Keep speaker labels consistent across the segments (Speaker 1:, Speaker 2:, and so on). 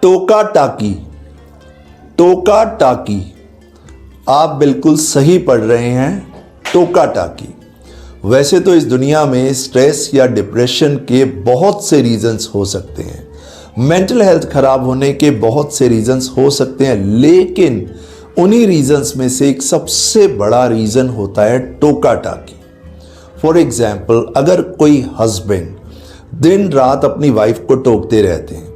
Speaker 1: टोका टाकी, टोका टाकी, आप बिल्कुल सही पढ़ रहे हैं। टोका टाकी। वैसे तो इस दुनिया में स्ट्रेस या डिप्रेशन के बहुत से रीजंस हो सकते हैं, मेंटल हेल्थ खराब होने के बहुत से रीजंस हो सकते हैं, लेकिन उन्हीं रीजंस में से एक सबसे बड़ा रीजन होता है टोका टाकी। फॉर एग्जाम्पल, अगर कोई हस्बैंड दिन रात अपनी वाइफ को टोकते रहते हैं,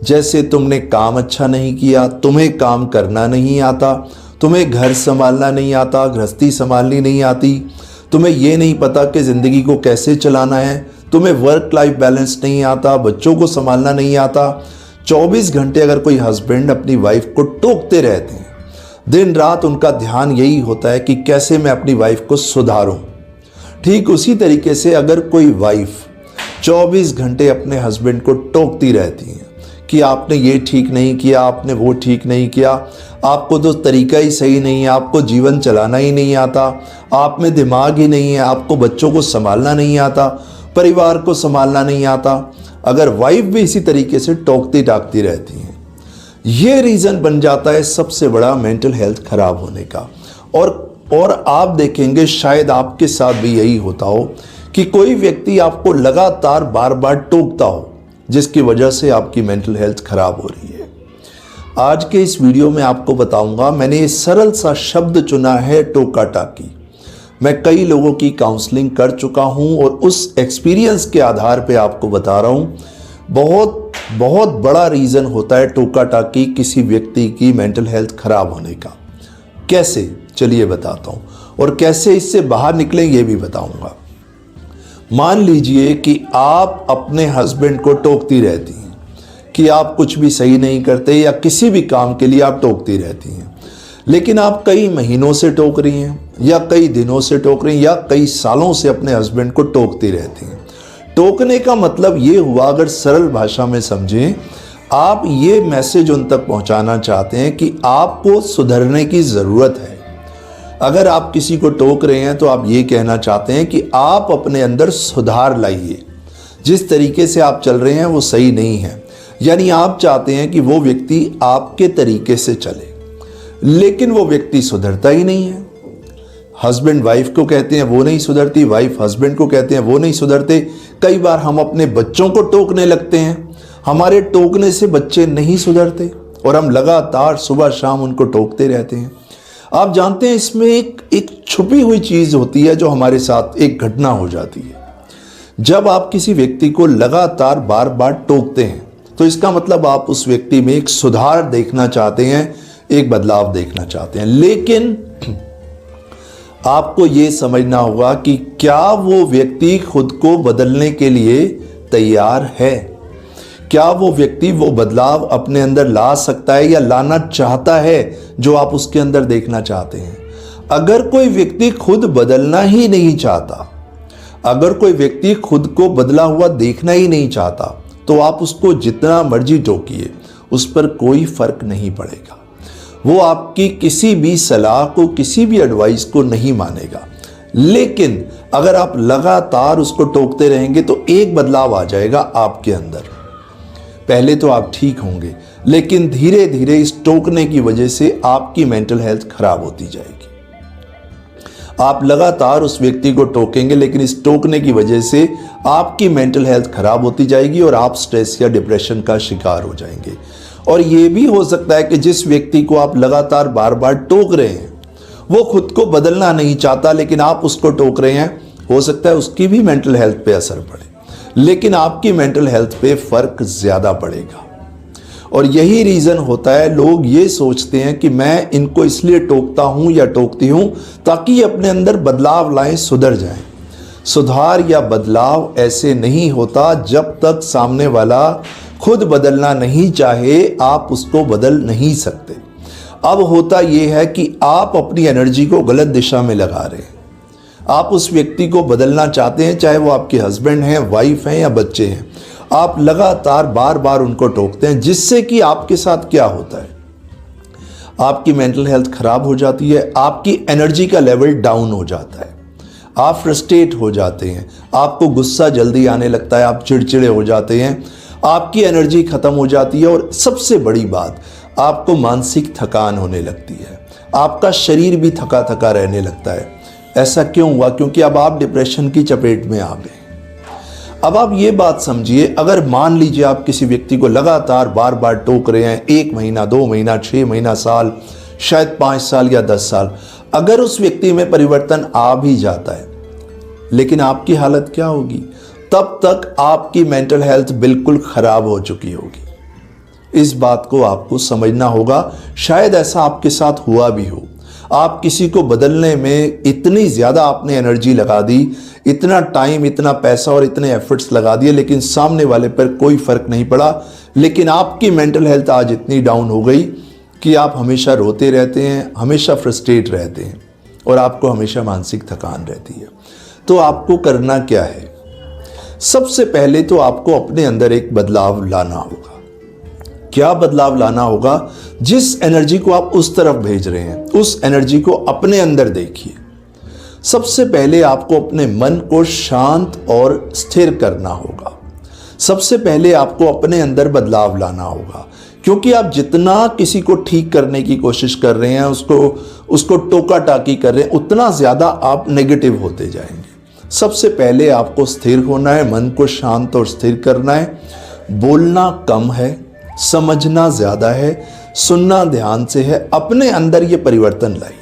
Speaker 1: जैसे तुमने काम अच्छा नहीं किया, तुम्हें काम करना नहीं आता, तुम्हें घर संभालना नहीं आता, गृहस्थी संभालनी नहीं आती, तुम्हें ये नहीं पता कि ज़िंदगी को कैसे चलाना है, तुम्हें वर्क लाइफ बैलेंस नहीं आता, बच्चों को संभालना नहीं आता। 24 घंटे अगर कोई हस्बैंड अपनी वाइफ को टोकते रहते हैं, दिन रात उनका ध्यान यही होता है कि कैसे मैं अपनी वाइफ को सुधारूं। ठीक उसी तरीके से अगर कोई वाइफ 24 घंटे अपने हस्बैंड को टोकती रहती है कि आपने ये ठीक नहीं किया, आपने वो ठीक नहीं किया, आपको तो तरीका ही सही नहीं है, आपको जीवन चलाना ही नहीं आता, आप में दिमाग ही नहीं है, आपको बच्चों को संभालना नहीं आता, परिवार को संभालना नहीं आता, अगर वाइफ भी इसी तरीके से टोकती टाकती रहती हैं, ये रीज़न बन जाता है सबसे बड़ा मेंटल हेल्थ खराब होने का। और आप देखेंगे शायद आपके साथ भी यही होता हो कि कोई व्यक्ति आपको लगातार बार बार टोकता हो, जिसकी वजह से आपकी मेंटल हेल्थ खराब हो रही है। आज के इस वीडियो में आपको बताऊंगा, मैंने ये सरल सा शब्द चुना है, टोका टाकी। मैं कई लोगों की काउंसलिंग कर चुका हूं और उस एक्सपीरियंस के आधार पे आपको बता रहा हूं। बहुत बहुत बड़ा रीज़न होता है टोका टाकी किसी व्यक्ति की मेंटल हेल्थ खराब होने का। कैसे, चलिए बताता हूं, और कैसे इससे बाहर निकलें ये भी बताऊंगा। मान लीजिए कि आप अपने हस्बैंड को टोकती रहती हैं कि आप कुछ भी सही नहीं करते, या किसी भी काम के लिए आप टोकती रहती हैं, लेकिन आप कई महीनों से टोक रही हैं, या कई दिनों से टोक रही हैं, या कई सालों से अपने हस्बैंड को टोकती रहती हैं। टोकने का मतलब ये हुआ, अगर सरल भाषा में समझें, आप ये मैसेज उन तक पहुंचाना चाहते हैं कि आपको सुधरने की ज़रूरत है। अगर आप किसी को टोक रहे हैं तो आप ये कहना चाहते हैं कि आप अपने अंदर सुधार लाइए, जिस तरीके से आप चल रहे हैं वो सही नहीं है। यानी आप चाहते हैं कि वो व्यक्ति आपके तरीके से चले, लेकिन वो व्यक्ति सुधरता ही नहीं है। हस्बैंड वाइफ को कहते हैं वो नहीं सुधरती, वाइफ हस्बैंड को कहते हैं वो नहीं सुधरते। कई बार हम अपने बच्चों को टोकने लगते हैं, हमारे टोकने से बच्चे नहीं सुधरते और हम लगातार सुबह शाम उनको टोकते रहते हैं। आप जानते हैं इसमें एक छुपी हुई चीज़ होती है जो हमारे साथ एक घटना हो जाती है। जब आप किसी व्यक्ति को लगातार बार बार टोकते हैं तो इसका मतलब आप उस व्यक्ति में एक सुधार देखना चाहते हैं, एक बदलाव देखना चाहते हैं। लेकिन आपको ये समझना होगा कि क्या वो व्यक्ति खुद को बदलने के लिए तैयार है? क्या वो व्यक्ति वो बदलाव अपने अंदर ला सकता है या लाना चाहता है जो आप उसके अंदर देखना चाहते हैं? अगर कोई व्यक्ति खुद बदलना ही नहीं चाहता, अगर कोई व्यक्ति खुद को बदला हुआ देखना ही नहीं चाहता, तो आप उसको जितना मर्जी टोकिए, उस पर कोई फर्क नहीं पड़ेगा। वो आपकी किसी भी सलाह को, किसी भी एडवाइस को नहीं मानेगा। लेकिन अगर आप लगातार उसको टोकते रहेंगे तो एक बदलाव आ जाएगा आपके अंदर। पहले तो आप ठीक होंगे, लेकिन धीरे धीरे इस टोकने की वजह से आपकी मेंटल हेल्थ खराब होती जाएगी। आप लगातार उस व्यक्ति को टोकेंगे, लेकिन इस टोकने की वजह से आपकी मेंटल हेल्थ खराब होती जाएगी और आप स्ट्रेस या डिप्रेशन का शिकार हो जाएंगे। और ये भी हो सकता है कि जिस व्यक्ति को आप लगातार बार बार टोक रहे हैं वो खुद को बदलना नहीं चाहता, लेकिन आप उसको टोक रहे हैं, हो सकता है उसकी भी मेंटल हेल्थ पे असर पड़े, लेकिन आपकी मेंटल हेल्थ पे फर्क ज़्यादा पड़ेगा। और यही रीज़न होता है, लोग ये सोचते हैं कि मैं इनको इसलिए टोकता हूँ या टोकती हूँ ताकि ये अपने अंदर बदलाव लाएं, सुधर जाएं। सुधार या बदलाव ऐसे नहीं होता जब तक सामने वाला खुद बदलना नहीं चाहे, आप उसको बदल नहीं सकते। अब होता यह है कि आप अपनी एनर्जी को गलत दिशा में लगा रहे हैं। आप उस व्यक्ति को बदलना चाहते हैं, चाहे वो आपके हस्बैंड हैं, वाइफ हैं या बच्चे हैं। आप लगातार बार बार उनको टोकते हैं, जिससे कि आपके साथ क्या होता है, आपकी मेंटल हेल्थ खराब हो जाती है, आपकी एनर्जी का लेवल डाउन हो जाता है, आप फ्रस्ट्रेट हो जाते हैं, आपको गुस्सा जल्दी आने लगता है, आप चिड़चिड़े हो जाते हैं, आपकी एनर्जी खत्म हो जाती है और सबसे बड़ी बात, आपको मानसिक थकान होने लगती है, आपका शरीर भी थका थका रहने लगता है। ऐसा क्यों हुआ? क्योंकि अब आप डिप्रेशन की चपेट में आ गए। अब आप ये बात समझिए, अगर मान लीजिए आप किसी व्यक्ति को लगातार बार बार टोक रहे हैं, 1 महीना, 2 महीना, 6 महीना, साल, शायद 5 साल या 10 साल, अगर उस व्यक्ति में परिवर्तन आ भी जाता है, लेकिन आपकी हालत क्या होगी? तब तक आपकी मेंटल हेल्थ बिल्कुल खराब हो चुकी होगी। इस बात को आपको समझना होगा। शायद ऐसा आपके साथ हुआ भी हो, आप किसी को बदलने में इतनी ज़्यादा आपने एनर्जी लगा दी, इतना टाइम, इतना पैसा और इतने एफर्ट्स लगा दिए, लेकिन सामने वाले पर कोई फ़र्क नहीं पड़ा। लेकिन आपकी मेंटल हेल्थ आज इतनी डाउन हो गई कि आप हमेशा रोते रहते हैं, हमेशा फ्रस्ट्रेट रहते हैं और आपको हमेशा मानसिक थकान रहती है। तो आपको करना क्या है? सबसे पहले तो आपको अपने अंदर एक बदलाव लाना होगा। क्या बदलाव लाना होगा? जिस एनर्जी को आप उस तरफ भेज रहे हैं, उस एनर्जी को अपने अंदर देखिए। सबसे पहले आपको अपने मन को शांत और स्थिर करना होगा। सबसे पहले आपको अपने अंदर बदलाव लाना होगा, क्योंकि आप जितना किसी को ठीक करने की कोशिश कर रहे हैं, उसको टोका टाकी कर रहे हैं, उतना ज़्यादा आप नेगेटिव होते जाएंगे। सबसे पहले आपको स्थिर होना है, मन को शांत और स्थिर करना है। बोलना कम है, समझना ज़्यादा है, सुनना ध्यान से है। अपने अंदर ये परिवर्तन लाइए।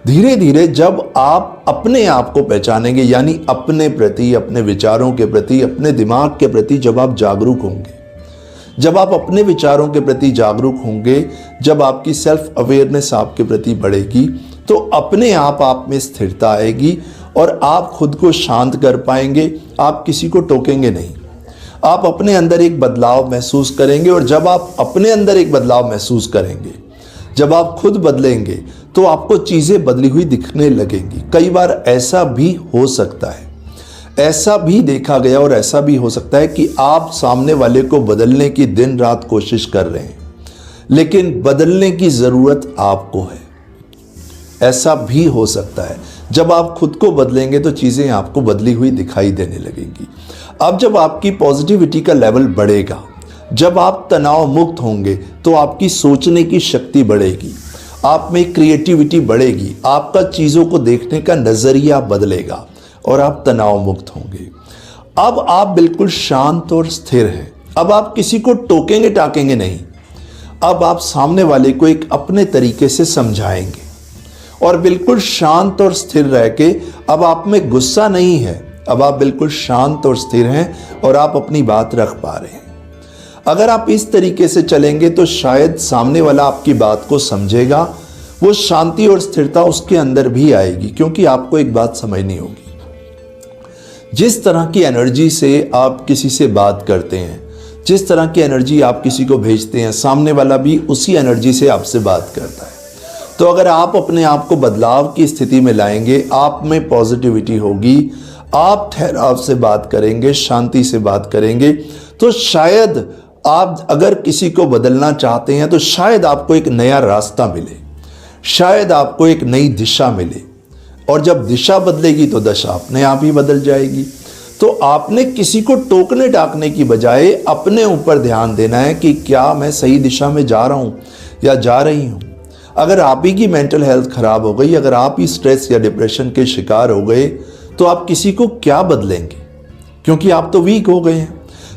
Speaker 1: धीरे धीरे जब आप अपने आप को पहचानेंगे, यानी अपने प्रति, अपने विचारों के प्रति, अपने दिमाग के प्रति जब आप जागरूक होंगे, जब आप अपने विचारों के प्रति जागरूक होंगे, जब आपकी सेल्फ अवेयरनेस आपके प्रति बढ़ेगी, तो अपने आप में स्थिरता आएगी और आप खुद को शांत कर पाएंगे। आप किसी को टोकेंगे नहीं, आप अपने अंदर एक बदलाव महसूस करेंगे। और जब आप अपने अंदर एक बदलाव महसूस करेंगे, जब आप खुद बदलेंगे, तो आपको चीज़ें बदली हुई दिखने लगेंगी। कई बार ऐसा भी हो सकता है, ऐसा भी देखा गया और ऐसा भी हो सकता है कि आप सामने वाले को बदलने की दिन रात कोशिश कर रहे हैं, लेकिन बदलने की ज़रूरत आपको है। ऐसा भी हो सकता है जब आप खुद को बदलेंगे तो चीज़ें आपको बदली हुई दिखाई देने लगेंगी। अब जब आपकी पॉजिटिविटी का लेवल बढ़ेगा, जब आप तनाव मुक्त होंगे, तो आपकी सोचने की शक्ति बढ़ेगी, आप में क्रिएटिविटी बढ़ेगी, आपका चीज़ों को देखने का नज़रिया बदलेगा और आप तनाव मुक्त होंगे। अब आप बिल्कुल शांत और स्थिर हैं। अब आप किसी को टोकेंगे टाकेंगे नहीं, अब आप सामने वाले को एक अपने तरीके से समझाएंगे और बिल्कुल शांत और स्थिर रह के, अब आप में गुस्सा नहीं है, अब आप बिल्कुल शांत और स्थिर हैं और आप अपनी बात रख पा रहे हैं। अगर आप इस तरीके से चलेंगे तो शायद सामने वाला आपकी बात को समझेगा, वो शांति और स्थिरता उसके अंदर भी आएगी। क्योंकि आपको एक बात समझनी होगी, जिस तरह की एनर्जी से आप किसी से बात करते हैं, जिस तरह की एनर्जी आप किसी को भेजते हैं, सामने वाला भी उसी एनर्जी से आपसे बात करता है। तो अगर आप अपने आप को बदलाव की स्थिति में लाएंगे, आप में पॉजिटिविटी होगी, आप ठहराव से बात करेंगे, शांति से बात करेंगे, तो शायद आप अगर किसी को बदलना चाहते हैं तो शायद आपको एक नया रास्ता मिले, शायद आपको एक नई दिशा मिले। और जब दिशा बदलेगी तो दशा अपने आप ही बदल जाएगी। तो आपने किसी को टोकने टाकने की बजाय अपने ऊपर ध्यान देना है कि क्या मैं सही दिशा में जा रहा हूँ या जा रही हूँ। अगर आप ही की मेंटल हेल्थ खराब हो गई, अगर आप ही स्ट्रेस या डिप्रेशन के शिकार हो गए, तो आप किसी को क्या बदलेंगे? क्योंकि आप तो वीक हो गए हैं।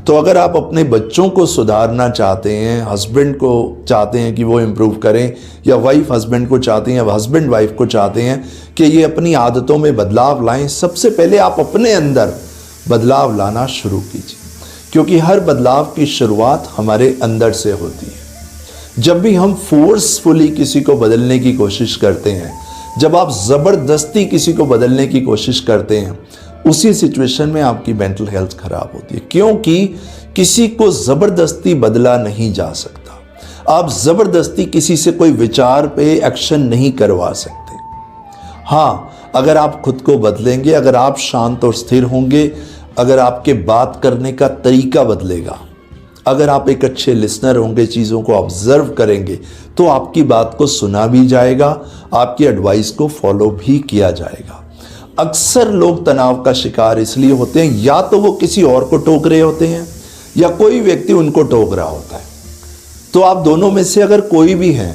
Speaker 1: तो अगर आप अपने बच्चों को सुधारना चाहते हैं, हस्बैंड को चाहते हैं कि वो इम्प्रूव करें, या वाइफ हस्बैंड को चाहते हैं, या हस्बैंड वाइफ को चाहते हैं कि ये अपनी आदतों में बदलाव लाएं, सबसे पहले आप अपने अंदर बदलाव लाना शुरू कीजिए। क्योंकि हर बदलाव की शुरुआत हमारे अंदर से होती है। जब भी हम फोर्सफुली किसी को बदलने की कोशिश करते हैं, जब आप ज़बरदस्ती किसी को बदलने की कोशिश करते हैं, उसी सिचुएशन में आपकी मेंटल हेल्थ खराब होती है। क्योंकि किसी को ज़बरदस्ती बदला नहीं जा सकता। आप ज़बरदस्ती किसी से कोई विचार पे एक्शन नहीं करवा सकते। हाँ, अगर आप खुद को बदलेंगे, अगर आप शांत और स्थिर होंगे, अगर आपके बात करने का तरीका बदलेगा, अगर आप एक अच्छे लिसनर होंगे, चीज़ों को ऑब्जर्व करेंगे, तो आपकी बात को सुना भी जाएगा, आपकी एडवाइस को फॉलो भी किया जाएगा। अक्सर लोग तनाव का शिकार इसलिए होते हैं, या तो वो किसी और को टोक रहे होते हैं, या कोई व्यक्ति उनको टोक रहा होता है। तो आप दोनों में से अगर कोई भी हैं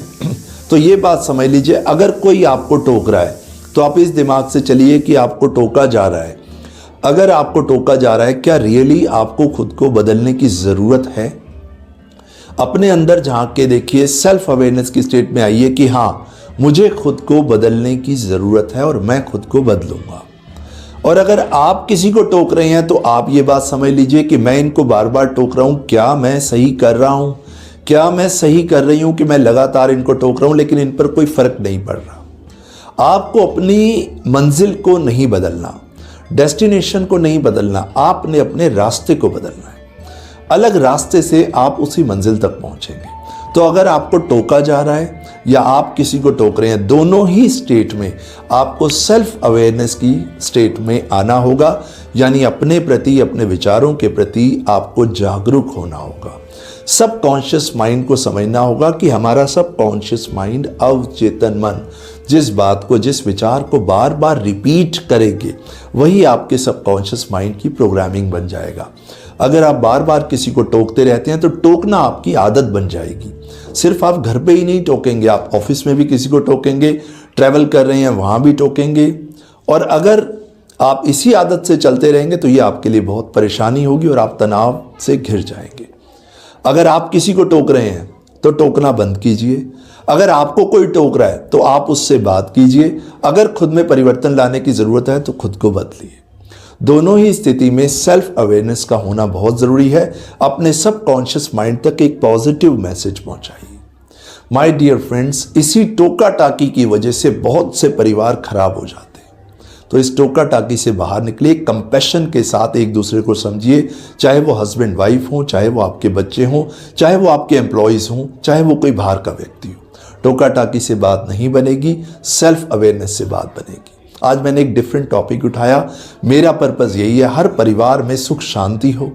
Speaker 1: तो ये बात समझ लीजिए, अगर कोई आपको टोक रहा है तो आप इस दिमाग से चलिए कि आपको टोका जा रहा है। अगर आपको टोका जा रहा है, क्या रियली आपको खुद को बदलने की ज़रूरत है? अपने अंदर झांक के देखिए, सेल्फ अवेयरनेस की स्टेट में आइए कि हाँ, मुझे खुद को बदलने की ज़रूरत है और मैं खुद को बदलूंगा। और अगर आप किसी को टोक रहे हैं तो आप ये बात समझ लीजिए कि मैं इनको बार बार टोक रहा हूँ, क्या मैं सही कर रहा हूँ? क्या मैं सही कर रही हूँ कि मैं लगातार इनको टोक रहा हूँ लेकिन इन पर कोई फ़र्क नहीं पड़ रहा? आपको अपनी मंजिल को नहीं बदलना, डेस्टिनेशन को नहीं बदलना, आपने अपने रास्ते को बदलना है। अलग रास्ते से आप उसी मंजिल तक पहुंचेंगे। तो अगर आपको टोका जा रहा है या आप किसी को टोक रहे हैं, दोनों ही स्टेट में आपको सेल्फ अवेयरनेस की स्टेट में आना होगा, यानी अपने प्रति, अपने विचारों के प्रति आपको जागरूक होना होगा। सबकॉन्शियस माइंड को समझना होगा कि हमारा सबकॉन्शियस माइंड, अवचेतन मन, जिस बात को, जिस विचार को बार बार रिपीट करेंगे वही आपके सबकॉन्शियस माइंड की प्रोग्रामिंग बन जाएगा। अगर आप बार बार किसी को टोकते रहते हैं तो टोकना आपकी आदत बन जाएगी। सिर्फ आप घर पे ही नहीं टोकेंगे, आप ऑफिस में भी किसी को टोकेंगे, ट्रैवल कर रहे हैं वहाँ भी टोकेंगे। और अगर आप इसी आदत से चलते रहेंगे तो ये आपके लिए बहुत परेशानी होगी और आप तनाव से घिर जाएंगे। अगर आप किसी को टोक रहे हैं तो टोकना बंद कीजिए। अगर आपको कोई टोक रहा है तो आप उससे बात कीजिए। अगर खुद में परिवर्तन लाने की ज़रूरत है तो खुद को बदलिए। दोनों ही स्थिति में सेल्फ अवेयरनेस का होना बहुत ज़रूरी है। अपने सबकॉन्शियस माइंड तक एक पॉजिटिव मैसेज पहुंचाइए। माय डियर फ्रेंड्स, इसी टोका टाकी की वजह से बहुत से परिवार खराब हो जाते हैं। तो इस टोका टाकी से बाहर निकलिए, कंपैशन के साथ एक दूसरे को समझिए, चाहे वो हस्बैंड वाइफ हो, चाहे वो आपके बच्चे हों, चाहे वो आपके एम्प्लॉयज़ हों, चाहे वो कोई बाहर का व्यक्ति हो। टोका टाकी से बात नहीं बनेगी, सेल्फ अवेयरनेस से बात बनेगी। आज मैंने एक डिफरेंट टॉपिक उठाया। मेरा पर्पज़ यही है, हर परिवार में सुख शांति हो,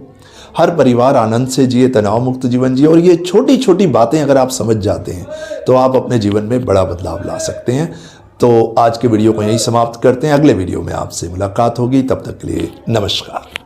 Speaker 1: हर परिवार आनंद से जिए, तनाव मुक्त जीवन जिए। और ये छोटी छोटी बातें अगर आप समझ जाते हैं तो आप अपने जीवन में बड़ा बदलाव ला सकते हैं। तो आज के वीडियो को यहीं समाप्त करते हैं। अगले वीडियो में आपसे मुलाकात होगी, तब तक के लिए नमस्कार।